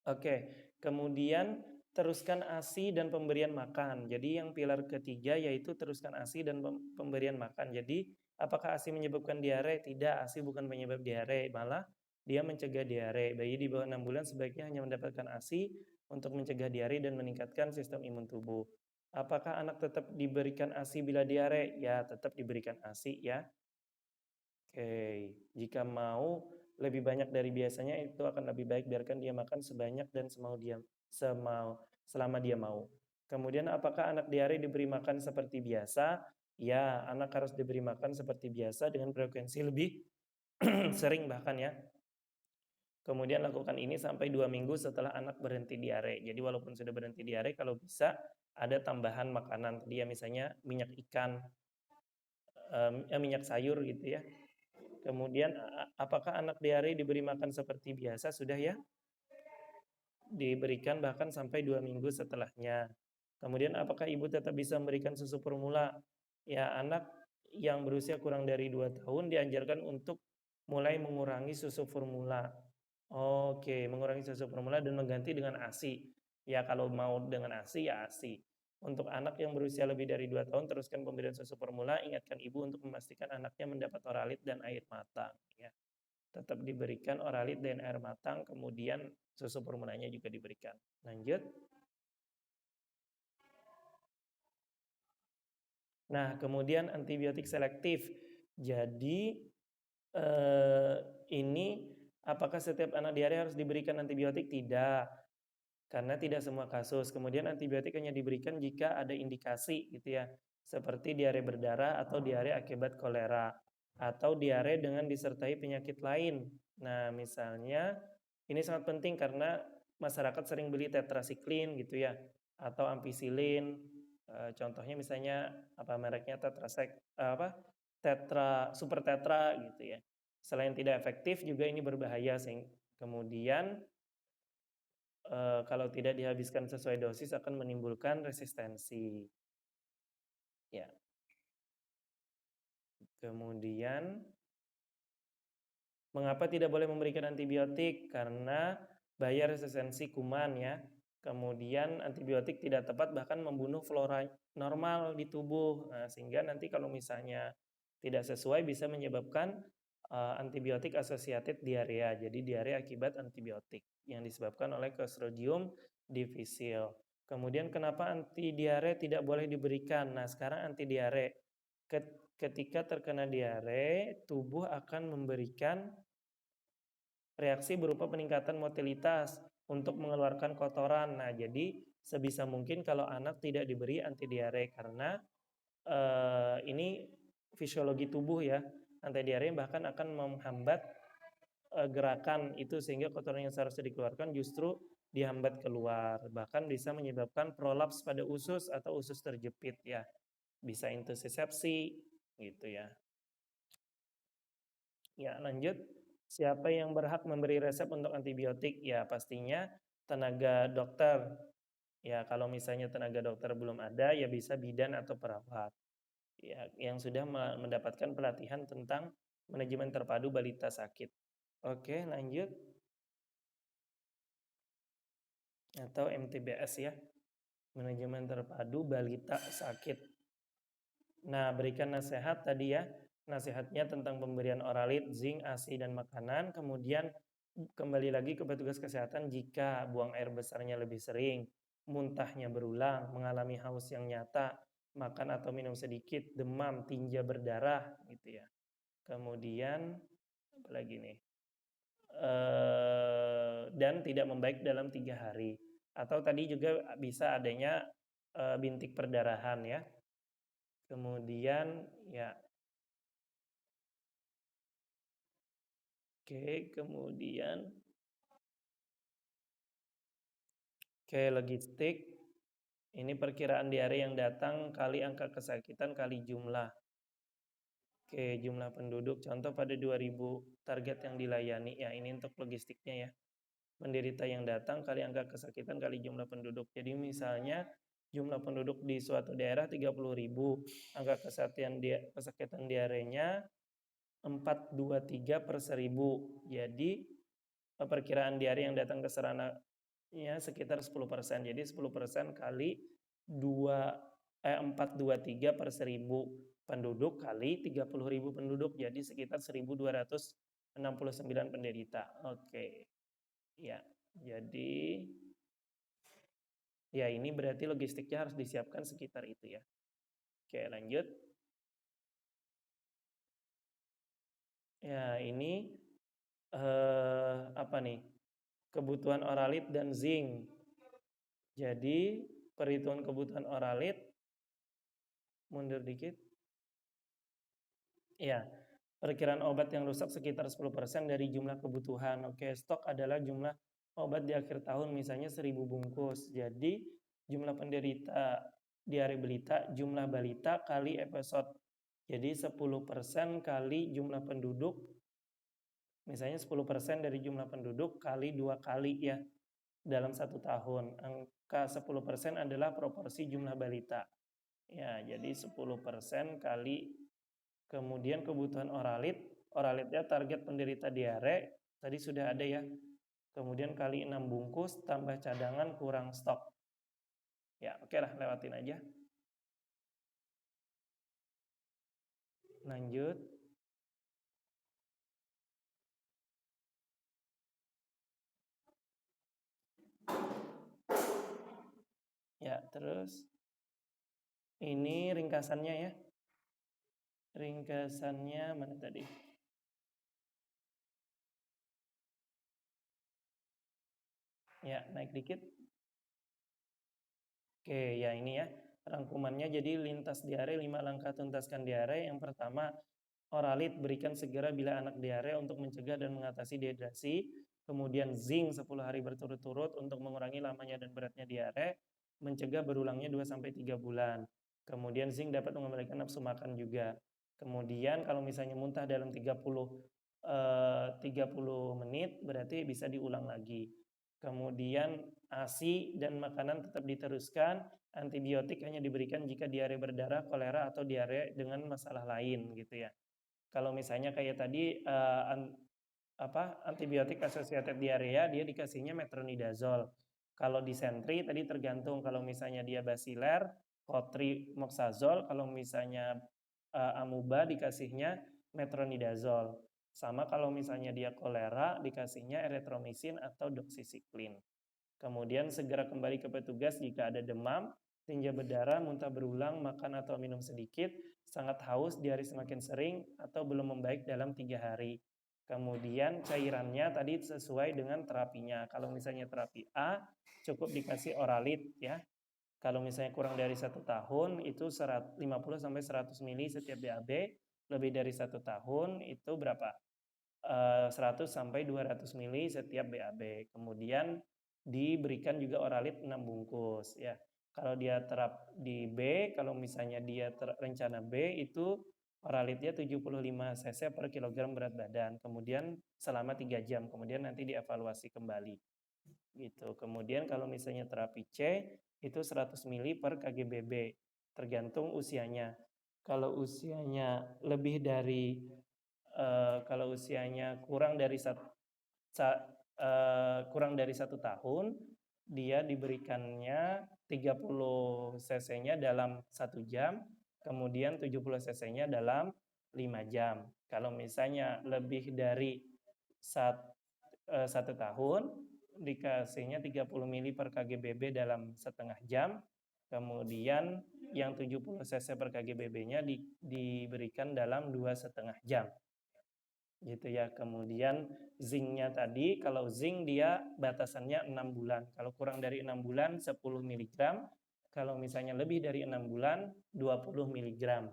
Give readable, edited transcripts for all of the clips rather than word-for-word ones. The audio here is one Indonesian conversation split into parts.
Oke, kemudian teruskan ASI dan pemberian makan. Jadi yang pilar ketiga yaitu teruskan ASI dan pemberian makan. Jadi apakah ASI menyebabkan diare? Tidak, ASI bukan penyebab diare, malah dia mencegah diare. Bayi di bawah 6 bulan sebaiknya hanya mendapatkan ASI untuk mencegah diare dan meningkatkan sistem imun tubuh. Apakah anak tetap diberikan ASI bila diare? Ya, tetap diberikan ASI ya. Oke, jika mau lebih banyak dari biasanya itu akan lebih baik, biarkan dia makan sebanyak dan selama dia mau. Kemudian apakah anak diare diberi makan seperti biasa? Ya, anak harus diberi makan seperti biasa dengan frekuensi lebih sering bahkan ya. Kemudian lakukan ini sampai 2 minggu setelah anak berhenti diare. Jadi walaupun sudah berhenti diare, kalau bisa ada tambahan makanan. Dia misalnya minyak ikan, minyak sayur gitu ya. Kemudian apakah anak diare diberi makan seperti biasa? Sudah ya, diberikan bahkan sampai 2 minggu setelahnya. Kemudian apakah ibu tetap bisa memberikan susu formula? Ya, anak yang berusia kurang dari 2 tahun dianjurkan untuk mulai mengurangi susu formula. Oke, mengurangi susu formula dan mengganti dengan ASI. Ya, kalau mau dengan ASI ya ASI. Untuk anak yang berusia lebih dari 2 tahun, teruskan pemberian susu formula. Ingatkan ibu untuk memastikan anaknya mendapat oralit dan air matang. Ya, tetap diberikan oralit dan air matang, kemudian susu formulanya juga diberikan. Lanjut. Nah, kemudian antibiotik selektif. Jadi eh, ini apakah setiap anak diare harus diberikan antibiotik? Tidak, karena tidak semua kasus. Kemudian antibiotik hanya diberikan jika ada indikasi gitu ya, seperti diare berdarah atau diare akibat kolera atau diare dengan disertai penyakit lain. Nah, misalnya ini sangat penting karena masyarakat sering beli tetrasiklin gitu ya atau ampicillin. Contohnya misalnya apa mereknya apa tetra super tetra gitu ya. Selain tidak efektif juga ini berbahaya kemudian kalau tidak dihabiskan sesuai dosis akan menimbulkan resistensi. Ya. Kemudian mengapa tidak boleh memberikan antibiotik? Karena bahaya resistensi kuman ya. Kemudian antibiotik tidak tepat bahkan membunuh flora normal di tubuh. Nah, sehingga nanti kalau misalnya tidak sesuai bisa menyebabkan antibiotik associated diarrhea. Jadi diare akibat antibiotik yang disebabkan oleh Clostridium difficile. Kemudian kenapa anti diare tidak boleh diberikan? Nah, sekarang anti diare ketika terkena diare, tubuh akan memberikan reaksi berupa peningkatan motilitas untuk mengeluarkan kotoran. Nah, jadi sebisa mungkin kalau anak tidak diberi anti diare karena ini fisiologi tubuh ya. Anti diare bahkan akan menghambat gerakan itu sehingga kotoran yang seharusnya dikeluarkan justru dihambat keluar. Bahkan bisa menyebabkan prolaps pada usus atau usus terjepit ya. Bisa intusisepsi gitu ya. Ya, lanjut. Siapa yang berhak memberi resep untuk antibiotik? Ya, pastinya tenaga dokter. Ya, kalau misalnya tenaga dokter belum ada, ya bisa bidan atau perawat. Ya, yang sudah mendapatkan pelatihan tentang manajemen terpadu balita sakit. Oke, lanjut. Atau MTBS ya. Manajemen terpadu balita sakit. Nah, berikan nasihat tadi ya. Nasihatnya tentang pemberian oralit, zinc, ASI, dan makanan. Kemudian kembali lagi ke petugas kesehatan jika buang air besarnya lebih sering, muntahnya berulang, mengalami haus yang nyata, makan atau minum sedikit, demam, tinja berdarah, gitu ya. Kemudian apa lagi nih? Dan tidak membaik dalam 3 hari. Atau tadi juga bisa adanya bintik perdarahan ya. Kemudian ya, oke, kemudian logistik. Ini perkiraan diare yang datang kali angka kesakitan kali jumlah. Oke, jumlah penduduk. Contoh pada 2000 target yang dilayani. Ya, ini untuk logistiknya ya. Penderita yang datang kali angka kesakitan kali jumlah penduduk. Jadi misalnya jumlah penduduk di suatu daerah 30.000. Angka kesakitan diarenya 423 per 1000. Jadi perkiraan diare yang datang ke sarana Ya, sekitar 10%. Jadi 10% kali 423 per 1000 penduduk kali 30.000 penduduk, jadi sekitar 1.269 penderita. Oke. Ya, jadi ya ini berarti logistiknya harus disiapkan sekitar itu ya. Oke, lanjut. Ya, ini apa nih? Kebutuhan oralit dan zinc. Jadi, perhitungan kebutuhan oralit mundur dikit. Ya, perkiraan obat yang rusak sekitar 10% dari jumlah kebutuhan. Oke, stok adalah jumlah obat di akhir tahun, misalnya 1000 bungkus. Jadi, jumlah penderita diare balita, jumlah balita kali episode. Jadi, 10% kali jumlah penduduk, misalnya 10% dari jumlah penduduk kali 2 kali ya, dalam 1 tahun. Angka 10% adalah proporsi jumlah balita. Ya, jadi 10% kali kemudian kebutuhan oralit, oralitnya target penderita diare, tadi sudah ada ya. Kemudian kali 6 bungkus tambah cadangan kurang stok. Ya, oke lah, lewatin aja. Lanjut. Ya, terus ini ringkasannya ya. Ringkasannya mana tadi? Ya, naik dikit. Oke, ya ini ya. Rangkumannya jadi lintas diare 5 langkah tuntaskan diare. Yang pertama, oralit berikan segera bila anak diare untuk mencegah dan mengatasi dehidrasi. Kemudian zinc 10 hari berturut-turut untuk mengurangi lamanya dan beratnya diare, mencegah berulangnya 2-3 bulan. Kemudian zinc dapat mengembalikan nafsu makan juga. Kemudian kalau misalnya muntah dalam 30 menit berarti bisa diulang lagi. Kemudian ASI dan makanan tetap diteruskan. Antibiotik hanya diberikan jika diare berdarah, kolera atau diare dengan masalah lain gitu ya. Kalau misalnya kayak tadi antibiotik associated diarrhea dia dikasihnya metronidazole. Kalau disentri tadi tergantung, kalau misalnya dia basiler, cotrimoxazole, kalau misalnya amuba dikasihnya metronidazole. Sama kalau misalnya dia kolera dikasihnya erythromycin atau doxycycline. Kemudian segera kembali ke petugas jika ada demam, tinja berdarah, muntah berulang, makan atau minum sedikit, sangat haus, diare semakin sering, atau belum membaik dalam 3 hari. Kemudian cairannya tadi sesuai dengan terapinya. Kalau misalnya terapi A, cukup dikasih oralit ya. Kalau misalnya kurang dari 1 tahun, itu 50-100 mili setiap BAB. Lebih dari 1 tahun, itu berapa? 100-200 mili setiap BAB. Kemudian diberikan juga oralit 6 bungkus ya. Kalau dia terap di B, kalau misalnya dia rencana B itu oralitnya 75 cc per kilogram berat badan. Kemudian selama 3 jam, kemudian nanti dievaluasi kembali. Gitu. Kemudian kalau misalnya terapi C itu 100 mili per kgbb, tergantung usianya. Kalau usianya lebih dari kalau usianya kurang dari kurang dari 1 tahun, dia diberikannya 30 cc-nya dalam 1 jam, kemudian 70 cc-nya dalam 5 jam. Kalau misalnya lebih dari 1 tahun, dikasihnya 30 mili per kgbb dalam setengah jam, kemudian yang 70 cc per kgbb-nya diberikan dalam 2,5 jam. Gitu ya. Kemudian zinc-nya tadi, kalau zinc dia batasannya 6 bulan. Kalau kurang dari 6 bulan 10 mg, kalau misalnya lebih dari 6 bulan 20 mg.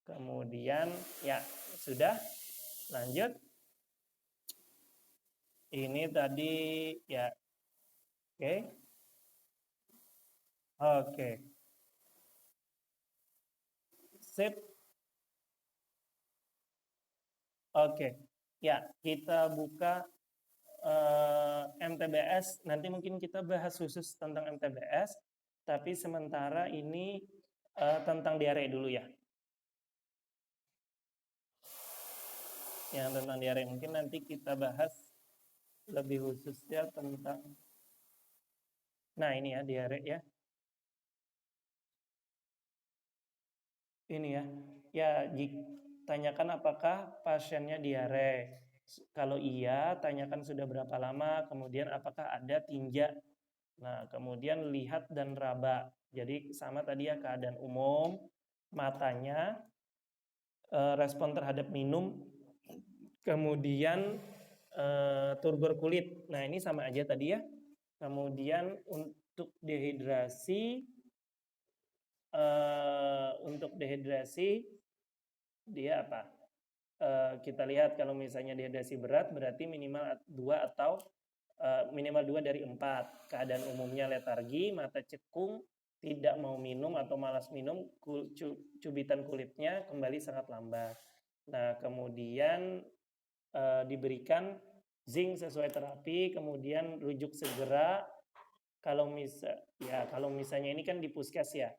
Kemudian ya sudah, lanjut. Ini tadi ya. Oke. Oke. Sip. Oke. Ya, kita buka MTBS. Nanti mungkin kita bahas khusus tentang MTBS, tapi sementara ini tentang diare dulu ya. Yang tentang diare mungkin nanti kita bahas lebih khususnya tentang Nah, ini ya diare ya. Ini ya. Ya, tanyakan apakah pasiennya diare. Kalau iya, tanyakan sudah berapa lama, kemudian apakah ada tinja. Nah, kemudian lihat dan raba. Jadi sama tadi ya keadaan umum, matanya, respon terhadap minum, kemudian turgor kulit. Nah, ini sama aja tadi ya. Kemudian untuk dehidrasi dia apa? Kita lihat kalau misalnya dehidrasi berat berarti minimal 2 atau minimal 2 dari 4. Keadaan umumnya letargi, mata cekung, tidak mau minum atau malas minum, cubitan kulitnya kembali sangat lambat. Nah, kemudian diberikan zinc sesuai terapi, kemudian rujuk segera. Kalau misalnya ini kan di puskes ya.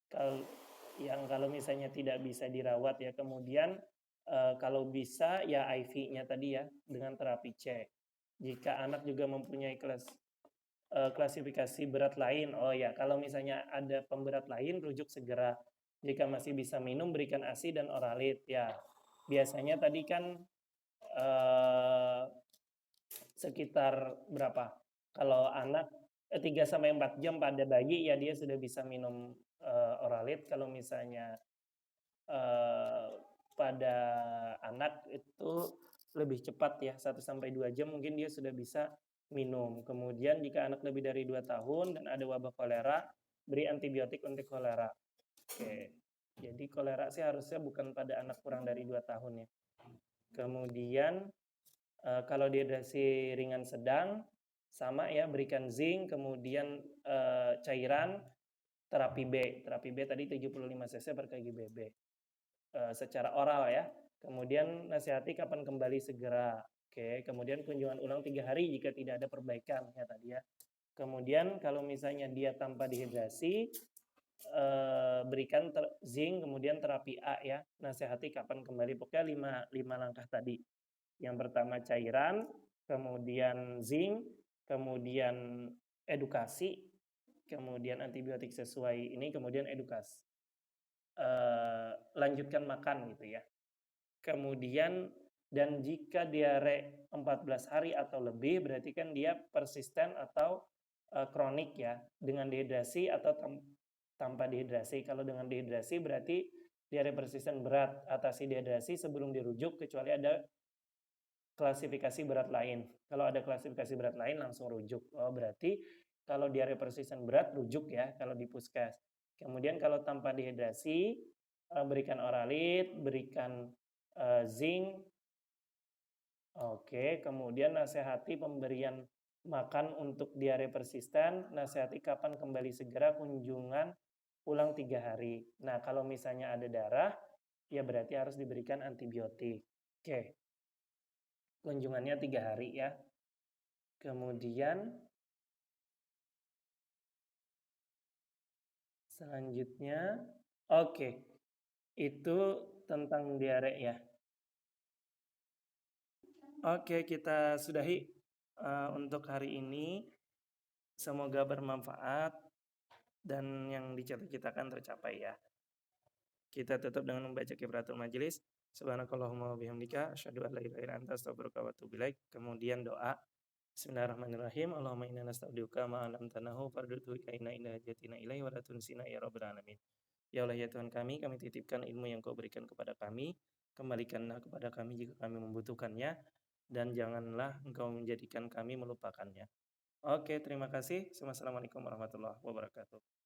Kalau misalnya tidak bisa dirawat ya, kemudian kalau bisa ya IV-nya tadi ya dengan terapi C. Jika anak juga mempunyai klasifikasi berat lain, oh ya kalau misalnya ada pemberat lain rujuk segera. Jika masih bisa minum berikan ASI dan Oralit ya. Biasanya tadi kan sekitar berapa? Kalau anak 3 sampai 4 jam pada bayi ya dia sudah bisa minum Oralit. Kalau misalnya pada anak itu lebih cepat ya, 1 sampai 2 jam mungkin dia sudah bisa minum. Kemudian jika anak lebih dari 2 tahun dan ada wabah kolera, beri antibiotik untuk kolera. Oke. Jadi kolera sih harusnya bukan pada anak kurang dari 2 tahun ya. Kemudian kalau dehidrasi ringan sedang sama ya, berikan zinc, kemudian cairan terapi B. Terapi B tadi 75 cc per kg/BB. Secara oral ya. Kemudian nasihati kapan kembali segera. Oke, kemudian kunjungan ulang 3 hari jika tidak ada perbaikan ya tadi ya. Kemudian kalau misalnya dia tanpa dehidrasi, berikan zinc, kemudian terapi A ya. Nasihati kapan kembali. Pokoknya 5 langkah tadi. Yang pertama cairan, kemudian zinc, kemudian edukasi, kemudian antibiotik sesuai ini, kemudian edukasi. Lanjutkan makan gitu ya. Kemudian dan jika diare 14 hari atau lebih berarti kan dia persisten atau kronik ya, dengan dehidrasi atau tanpa dehidrasi. Kalau dengan dehidrasi berarti diare persisten berat. Atasi dehidrasi sebelum dirujuk kecuali ada klasifikasi berat lain. Kalau ada klasifikasi berat lain langsung rujuk. Oh, berarti kalau diare persisten berat rujuk ya kalau di puskes. Kemudian kalau tanpa dehidrasi berikan Oralit, berikan zinc. Oke, kemudian nasihati pemberian makan untuk diare persisten, nasihati kapan kembali segera kunjungan ulang 3 hari. Nah, kalau misalnya ada darah, ya berarti harus diberikan antibiotik. Oke, kunjungannya 3 hari ya. Kemudian selanjutnya, oke, itu tentang diare ya. Oke, kita sudahi untuk hari ini. Semoga bermanfaat dan yang dicita-citakan tercapai ya. Kita tutup dengan membaca kifaratul majelis. Subhanakallahumma wa bihamdika asyhadu an la ilaha illa anta astaghfiruka wa atubu ilaik. Kemudian doa. Bismillahirrahmanirrahim. Allahumma inna nasta'udzika ma 'allamtanahu fardudhu ilaina ila hajatina ilaihi wa la tunsina ya rabbal alamin. Ya Allah ya Tuhan kami titipkan ilmu yang Kau berikan kepada kami, kembalikanlah kepada kami jika kami membutuhkannya, dan janganlah Engkau menjadikan kami melupakannya. Oke, terima kasih. Wassalamualaikum warahmatullahi wabarakatuh.